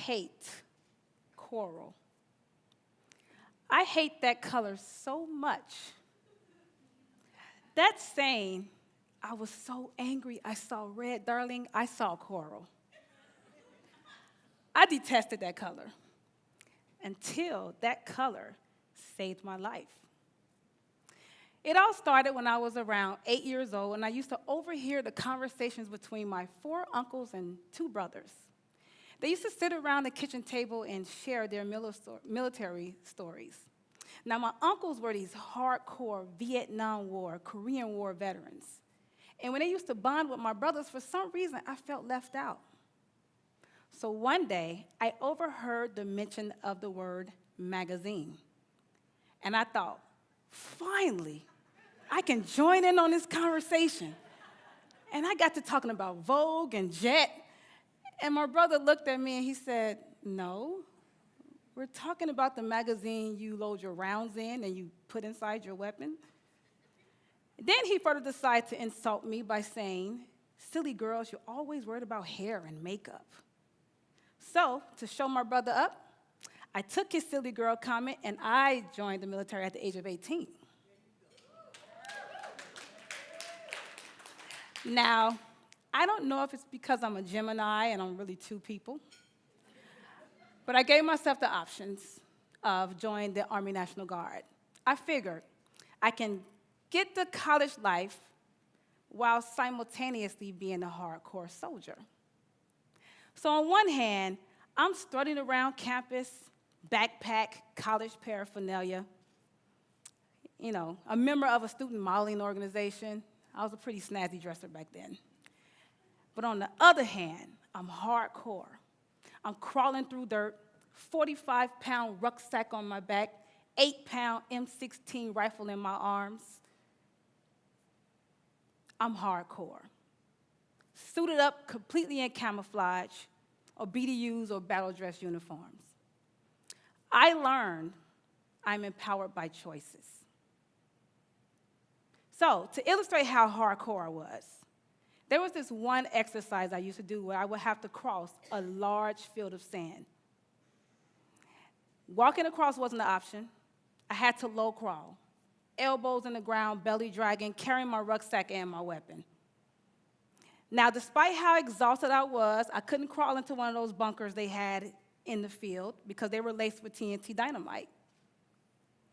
hate coral. I hate that color so much. That saying, I was so angry I saw red, darling, I saw coral. I detested that color until that color saved my life. It all started when I was around 8 years old, and I used to overhear the conversations between my 4 uncles and 2 brothers. They used to sit around the kitchen table and share their military stories. Now, my uncles were these hardcore Vietnam War, Korean War veterans. And when they used to bond with my brothers, for some reason, I felt left out. So one day, I overheard the mention of the word magazine. And I thought, finally, I can join in on this conversation. And I got to talking about Vogue and Jet. And my brother looked at me and he said, no, we're talking about the magazine you load your rounds in and you put inside your weapon. Then he further decided to insult me by saying, silly girls, you're always worried about hair and makeup. So, to show my brother up, I took his silly girl comment and I joined the military at the age of 18. Now, I don't know if it's because I'm a Gemini and I'm really 2 people, but I gave myself the options of joining the Army National Guard. I figured I can get the college life while simultaneously being a hardcore soldier. So on one hand, I'm strutting around campus, backpack, college paraphernalia, a member of a student modeling organization. I was a pretty snazzy dresser back then. But on the other hand, I'm hardcore. I'm crawling through dirt, 45-pound rucksack on my back, 8-pound M16 rifle in my arms. I'm hardcore. Suited up completely in camouflage, or BDUs or battle dress uniforms. I learned I'm empowered by choices. So, to illustrate how hardcore I was, there was this one exercise I used to do where I would have to cross a large field of sand. Walking across wasn't an option. I had to low crawl, elbows in the ground, belly dragging, carrying my rucksack and my weapon. Now, despite how exhausted I was, I couldn't crawl into one of those bunkers they had in the field because they were laced with TNT dynamite.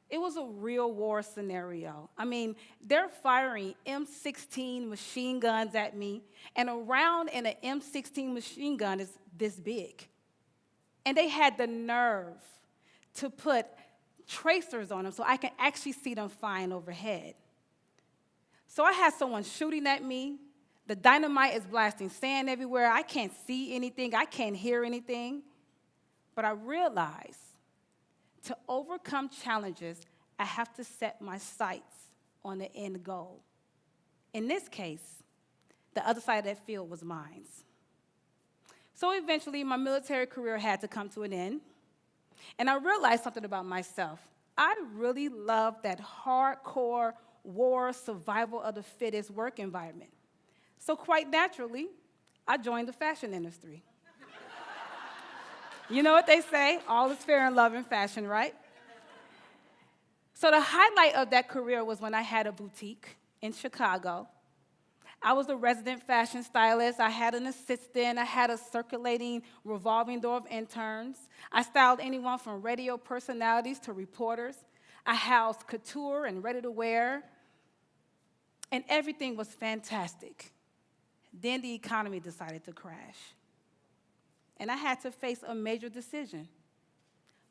It was a real war scenario. I mean, they're firing M16 machine guns at me, and a round in an M16 machine gun is this big. And they had the nerve to put tracers on them so I can actually see them flying overhead. So I had someone shooting at me. The dynamite is blasting sand everywhere. I can't see anything. I can't hear anything. But I realized to overcome challenges, I have to set my sights on the end goal. In this case, the other side of that field was mine. So eventually, my military career had to come to an end. And I realized something about myself. I really loved that hardcore war, survival of the fittest work environment. So quite naturally, I joined the fashion industry. You know what they say, all is fair in love and fashion, right? So the highlight of that career was when I had a boutique in Chicago. I was a resident fashion stylist. I had an assistant. I had a circulating revolving door of interns. I styled anyone from radio personalities to reporters. I housed couture and ready-to-wear, and everything was fantastic. Then the economy decided to crash. And I had to face a major decision: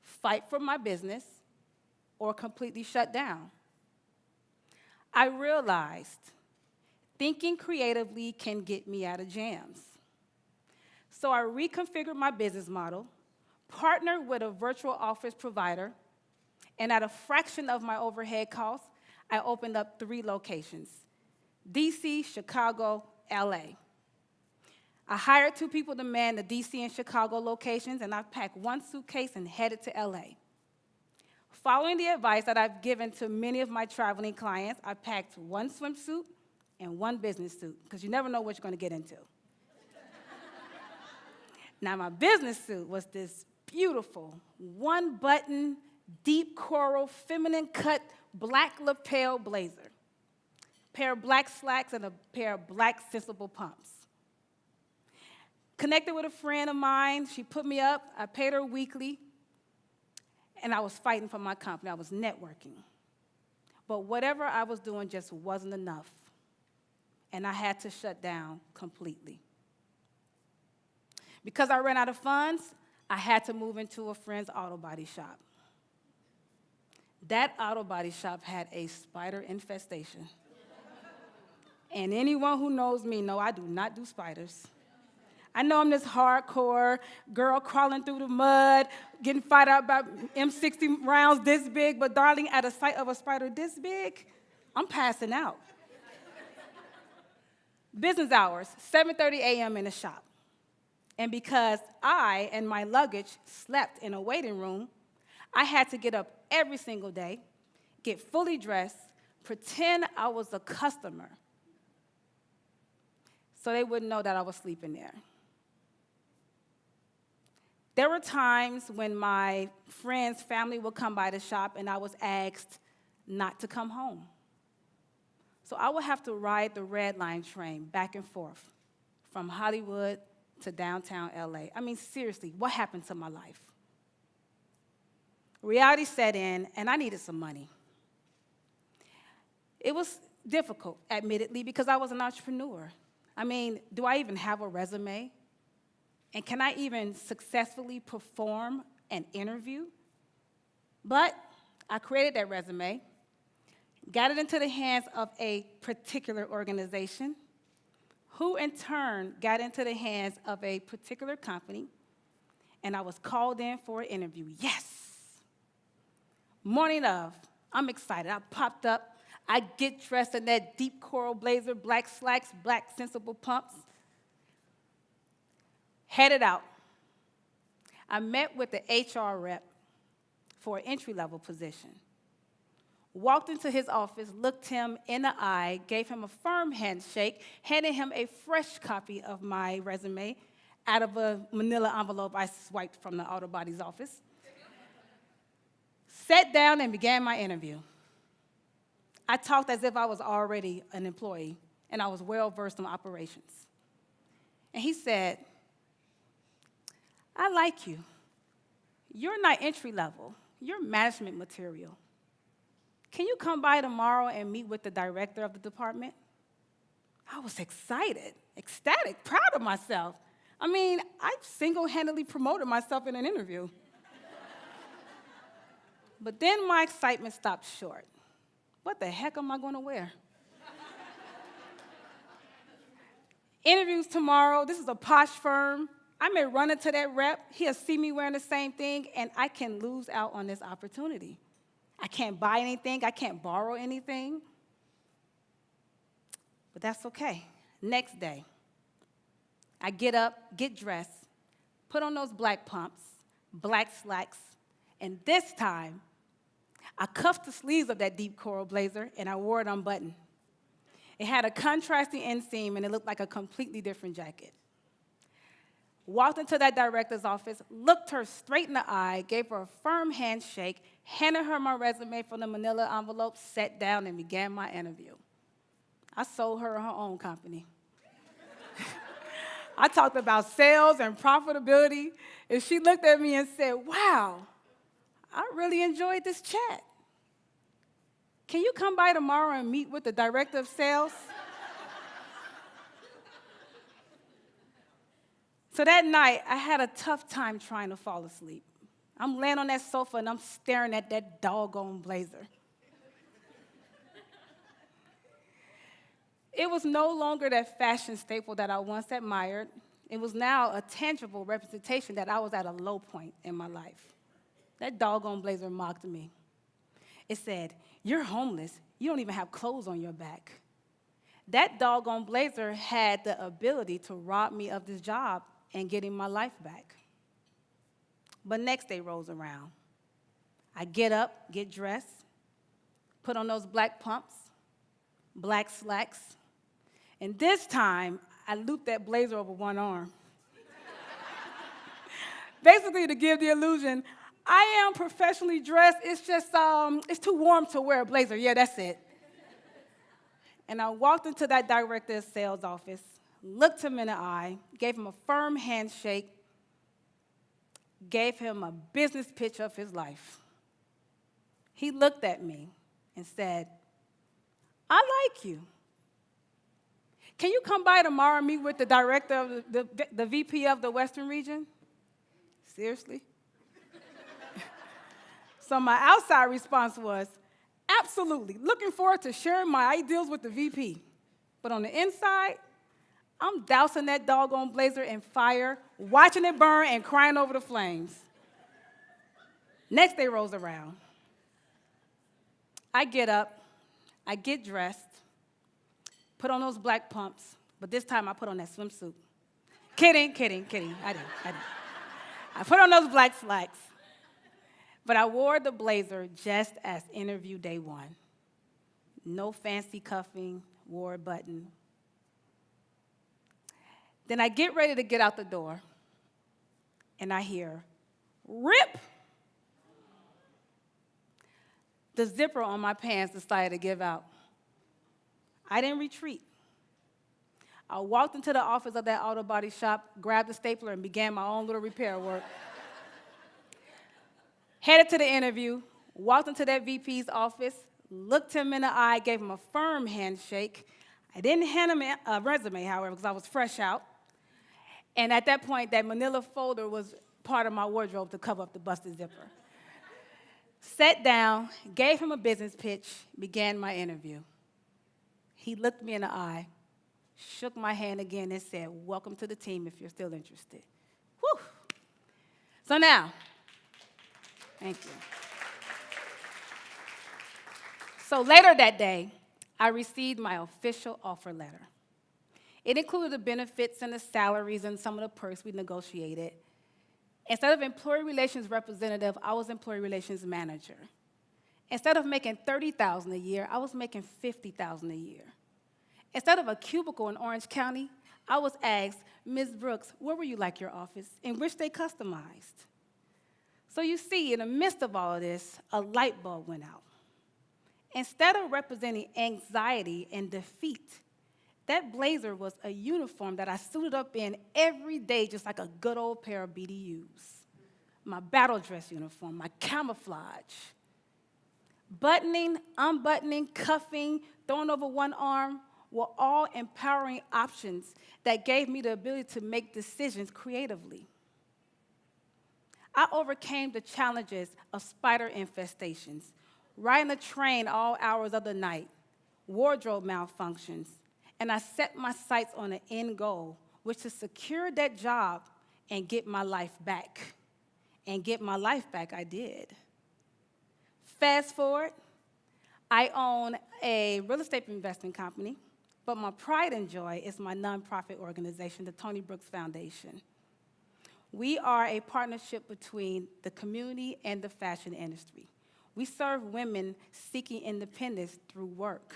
fight for my business or completely shut down. I realized thinking creatively can get me out of jams. So I reconfigured my business model, partnered with a virtual office provider, and at a fraction of my overhead costs, I opened up 3 locations: DC, Chicago, LA. I hired 2 people to man the DC and Chicago locations, and I packed 1 suitcase and headed to LA. Following the advice that I've given to many of my traveling clients, I packed 1 swimsuit and 1 business suit, because you never know what you're going to get into. Now, my business suit was this beautiful, one-button, deep coral, feminine cut, black lapel blazer, pair of black slacks, and a pair of black sensible pumps. Connected with a friend of mine, she put me up, I paid her weekly, and I was fighting for my company. I was networking. But whatever I was doing just wasn't enough, and I had to shut down completely. Because I ran out of funds, I had to move into a friend's auto body shop. That auto body shop had a spider infestation. And anyone who knows me know I do not do spiders. I know I'm this hardcore girl crawling through the mud, getting fired out by M60 rounds this big, but darling, at the sight of a spider this big, I'm passing out. Business hours, 7:30 a.m. in the shop. And because I and my luggage slept in a waiting room, I had to get up every single day, get fully dressed, pretend I was a customer, so they wouldn't know that I was sleeping there. There were times when my friend's family would come by the shop and I was asked not to come home. So I would have to ride the Red Line train back and forth from Hollywood to downtown LA. I mean, seriously, what happened to my life? Reality set in, and I needed some money. It was difficult, admittedly, because I was an entrepreneur. I mean, do I even have a resume? And can I even successfully perform an interview? But I created that resume, got it into the hands of a particular organization, who in turn got into the hands of a particular company, and I was called in for an interview. Yes! Morning of, I'm excited. I popped up. I get dressed in that deep coral blazer, black slacks, black sensible pumps. Headed out. I met with the HR rep for an entry-level position. Walked into his office, looked him in the eye, gave him a firm handshake, handed him a fresh copy of my resume out of a manila envelope I swiped from the auto body's office. Sat down and began my interview. I talked as if I was already an employee, and I was well-versed in operations. And he said, I like you. You're not entry level. You're management material. Can you come by tomorrow and meet with the director of the department? I was excited, ecstatic, proud of myself. I mean, I single-handedly promoted myself in an interview. But then my excitement stopped short. What the heck am I going to wear? Interviews tomorrow. This is a posh firm. I may run into that rep. He'll see me wearing the same thing, and I can lose out on this opportunity. I can't buy anything. I can't borrow anything. But that's okay. Next day, I get up, get dressed, put on those black pumps, black slacks, and this time, I cuffed the sleeves of that deep coral blazer, and I wore it unbuttoned. It had a contrasting inseam, and it looked like a completely different jacket. Walked into that director's office, looked her straight in the eye, gave her a firm handshake, handed her my resume from the manila envelope, sat down, and began my interview. I sold her her own company. I talked about sales and profitability, and she looked at me and said, wow, I really enjoyed this chat. Can you come by tomorrow and meet with the director of sales? So that night, I had a tough time trying to fall asleep. I'm laying on that sofa, and I'm staring at that doggone blazer. It was no longer that fashion staple that I once admired. It was now a tangible representation that I was at a low point in my life. That doggone blazer mocked me. It said, you're homeless. You don't even have clothes on your back. That doggone blazer had the ability to rob me of this job and getting my life back. But next day rolls around. I get up, get dressed, put on those black pumps, black slacks, and this time I looped that blazer over one arm. Basically, to give the illusion, I am professionally dressed. It's just, it's too warm to wear a blazer. Yeah, that's it. And I walked into that director of sales office, looked him in the eye, gave him a firm handshake, gave him a business pitch of his life. He looked at me and said, I like you. Can you come by tomorrow and meet with the director of the VP of the Western region? Seriously? So my outside response was, absolutely, looking forward to sharing my ideals with the VP. But on the inside, I'm dousing that doggone blazer in fire, watching it burn and crying over the flames. Next day rolls around. I get up, I get dressed, put on those black pumps, but this time I put on that swimsuit. Kidding. I didn't. I put on those black slacks, but I wore the blazer just as interview day one. No fancy cuffing, wore a button. Then I get ready to get out the door, and I hear, rip! The zipper on my pants decided to give out. I didn't retreat. I walked into the office of that auto body shop, grabbed a stapler, and began my own little repair work. Headed to the interview, walked into that VP's office, looked him in the eye, gave him a firm handshake. I didn't hand him a resume, however, because I was fresh out. And at that point, that manila folder was part of my wardrobe to cover up the busted zipper. Sat down, gave him a business pitch, began my interview. He looked me in the eye, shook my hand again, and said, welcome to the team if you're still interested. Whew. So now, thank you. So later that day, I received my official offer letter. It included the benefits and the salaries and some of the perks we negotiated. Instead of employee relations representative, I was employee relations manager. Instead of making $30,000 a year, I was making $50,000 a year. Instead of a cubicle in Orange County, I was asked, Ms. Brooks, where would you like your office, in which they customized? So you see, in the midst of all of this, a light bulb went out. Instead of representing anxiety and defeat, that blazer was a uniform that I suited up in every day, just like a good old pair of BDUs. My battle dress uniform, my camouflage. Buttoning, unbuttoning, cuffing, throwing over one arm were all empowering options that gave me the ability to make decisions creatively. I overcame the challenges of spider infestations, riding a train all hours of the night, wardrobe malfunctions, and I set my sights on an end goal, which is to secure that job and get my life back. And get my life back, I did. Fast forward, I own a real estate investment company, but my pride and joy is my nonprofit organization, the Toni Brooks Foundation. We are a partnership between the community and the fashion industry. We serve women seeking independence through work.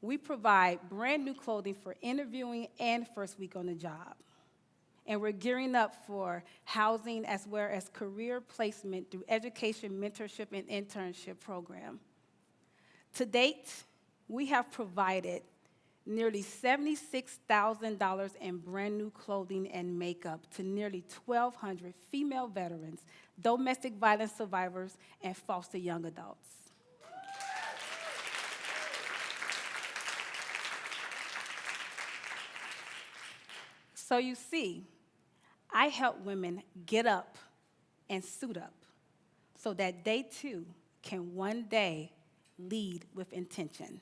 We provide brand new clothing for interviewing and first week on the job. And we're gearing up for housing as well as career placement through education, mentorship, and internship program. To date, we have provided nearly $76,000 in brand new clothing and makeup to nearly 1,200 female veterans, domestic violence survivors, and foster young adults. So you see, I help women get up and suit up so that they too can one day lead with intention.